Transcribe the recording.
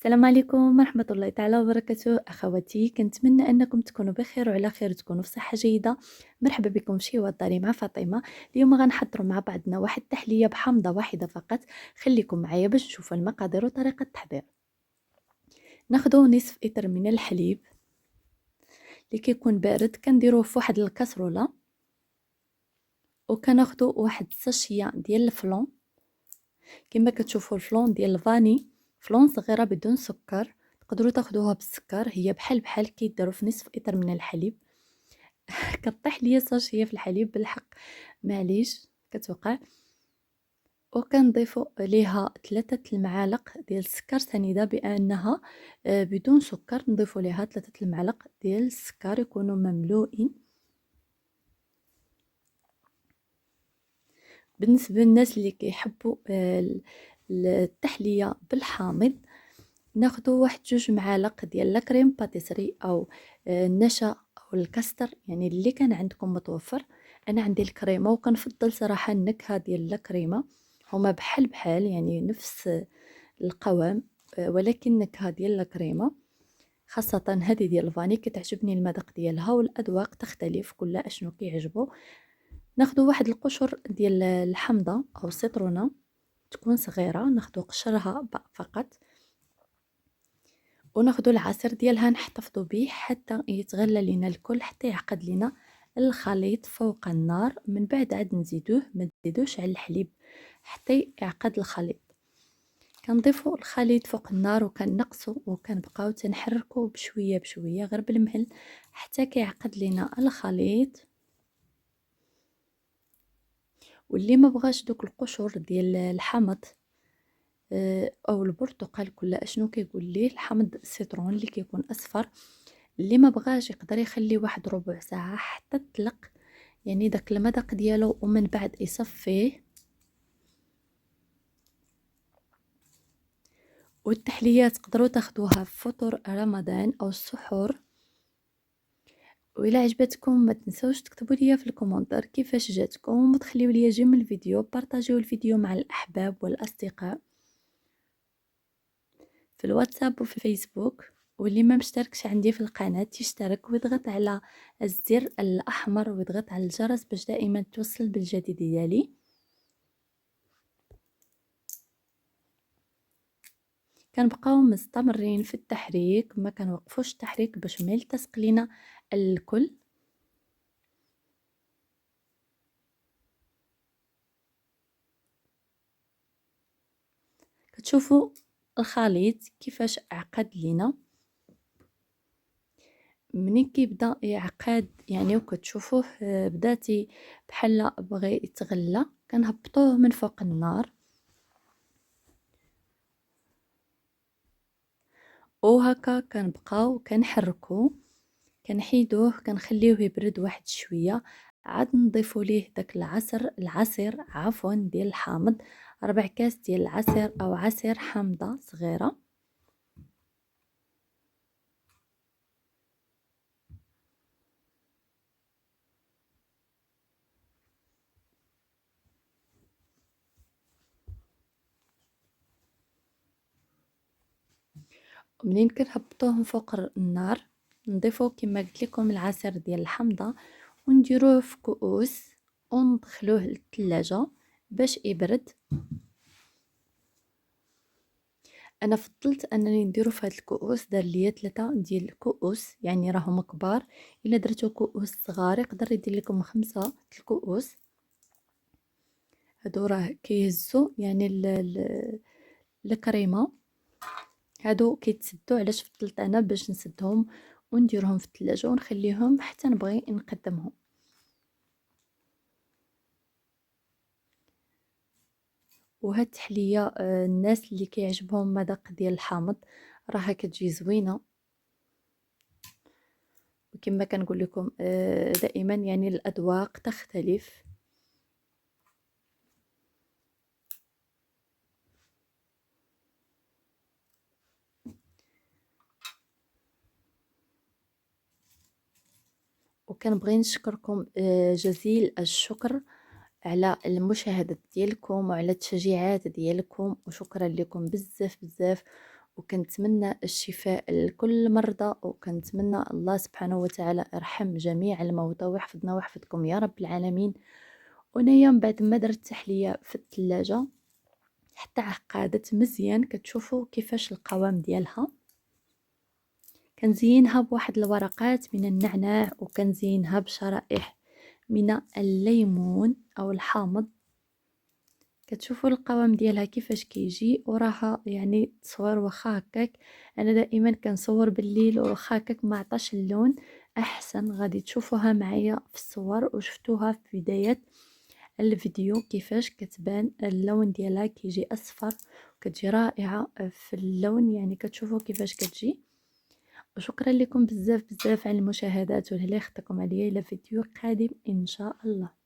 السلام عليكم ورحمة الله تعالى وبركاته أخواتي، كنتمنى أنكم تكونوا بخير وعلى خير وتكونوا في صحة جيدة. مرحبا بكم في شيوة الداري مع فاطمة. اليوم غنحضروا مع بعضنا واحد التحلية بحامضة واحدة فقط. خليكم معايا باش نشوفوا المقادير وطريقة التحضير. ناخذوا نصف إطر من الحليب اللي كيكون بارد، كنديروه في واحد الكاسرولة، وكناخذوا واحد الساشية ديال الفلون. كما كتشوفوا الفلون ديال الفاني، فلون صغيرة بدون سكر. تقدروا تاخذوها بالسكر، هي بحال كيديروا في نصف إطر من الحليب. كطيح ليا ساشية في الحليب بالحق، معليش كتوقع. وكنضيفوا ليها 3 المعالق ديال السكر سنيدة، بانها بدون سكر. نضيفوا ليها 3 المعالق ديال السكر يكونوا مملوئين. بالنسبه للناس اللي كيحبوا التحليه بالحامض، ناخذوا واحد 2 معالق ديال لاكريم باتيسري او النشا او الكاستر، يعني اللي كان عندكم متوفر. انا عندي الكريمه، وكنفضل صراحه النكهه ديال اللاكريمه. هما بحال يعني نفس القوام، ولكن النكهه ديال اللاكريمه خاصه هذه ديال الفاني كتعجبني المذاق ديالها، والاذواق تختلف كل اشنو كيعجبو. ناخذوا واحد القشر ديال الحامضه او السيترونه، تكون صغيره، ناخذوا قشرها فقط. وناخذوا العصير ديالها نحتفظوا به حتى يتغلى لينا الكل، حتى يعقد لينا الخليط فوق النار. من بعد عاد نزيدوه، ما تزيدوش على الحليب حتى يعقد الخليط. كنضيفوا الخليط فوق النار وكنقصوا، وكنبقاو تنحركوا بشويه بشويه غير بالمهل حتى كيعقد لينا الخليط. واللي ما بغاش دوك القشور ديال الحامض او البرتقال، كل اشنو كيقول ليه الحامض السيترون اللي كيكون اصفر، اللي ما بغاش يقدر يخلي واحد ربع ساعه حتى تطلق يعني داك المذاق ديالو، ومن بعد يصفيه. والتحليات تقدروا تاخذوها في فطور رمضان او السحور. وإلا عجبتكم ما تنسوش تكتبوا لي في الكومنتار كيفاش جاتكم، وتخليوا لي جيم الفيديو، بارطاجيو الفيديو مع الاحباب والاصدقاء في الواتساب وفي الفيسبوك. واللي ما مشتركش عندي في القناة يشترك ويضغط على الزر الأحمر ويضغط على الجرس باش دائما توصل بالجديد ديالي. كنبقاو مستمرين في التحريك، ما كنوقفوش التحريك باش ما يلتصق لينا الكل. كتشوفوا الخليط كيفاش عقد لينا. منين كيبدا يعقد يعني وكتشوفوه بداتي بحال بغى يتغلى، كنهبطوه من فوق النار، وهكا كنبقاو كنحركو. كنحيدوه كنخليوه يبرد واحد شويه، عاد نضيفو ليه داك العصير عفوا ديال الحامض، 4 كاس ديال العصير او عصير حامضه صغيره. منين كنهبطوه من فوق النار، نضيفو كما قلت لكم العصير ديال الحامضه، ونديروه في كؤوس وندخلوه للثلاجه باش يبرد. انا فضلت انني نديرو في هاد الكؤوس، دار ليا 3 ديال الكؤوس يعني راهم كبار. الا درتو كؤوس صغار يقدر يدير لكم 5 الكؤوس. هادو راه كيهزو يعني الكريمه. هادو كيتسدوا، علاش فضلت انا باش نسدهم ونديرهم في الثلاجه ونخليهم حتى نبغي نقدمهم. وهاد التحليه الناس اللي كيعجبهم مذاق ديال الحامض راها كتجي زوينه. وكما كنقول لكم دائما يعني الاذواق تختلف. وكنبغي نشكركم جزيل الشكر على المشاهدة ديالكم وعلى التشجيعات ديالكم، وشكرا لكم بزاف بزاف. وكنتمنى الشفاء لكل المرضى، وكنتمنى الله سبحانه وتعالى يرحم جميع الموتى ويحفظنا ويحفظكم يا رب العالمين. وانايا من بعد ما درت التحلية في الثلاجة حتى عقادت مزيان، كتشوفوا كيفاش القوام ديالها. كنزينها بواحد الورقات من النعناع، وكنزينها بشرائح من الليمون او الحامض. كتشوفوا القوام ديالها كيفاش كيجي، وراها يعني تصوير واخا هكاك. انا دائما كنصور بالليل، واخا هكاك ما عطاش اللون احسن غادي تشوفوها معايا في الصور، وشفتوها في بداية الفيديو كيفاش كتبان اللون ديالها كيجي اصفر، وكتجي رائعة في اللون، يعني كتشوفوا كيفاش كتجي. وشكرا لكم بزاف بزاف على المشاهدات، واللي خطكم عليا الى فيديو قادم ان شاء الله.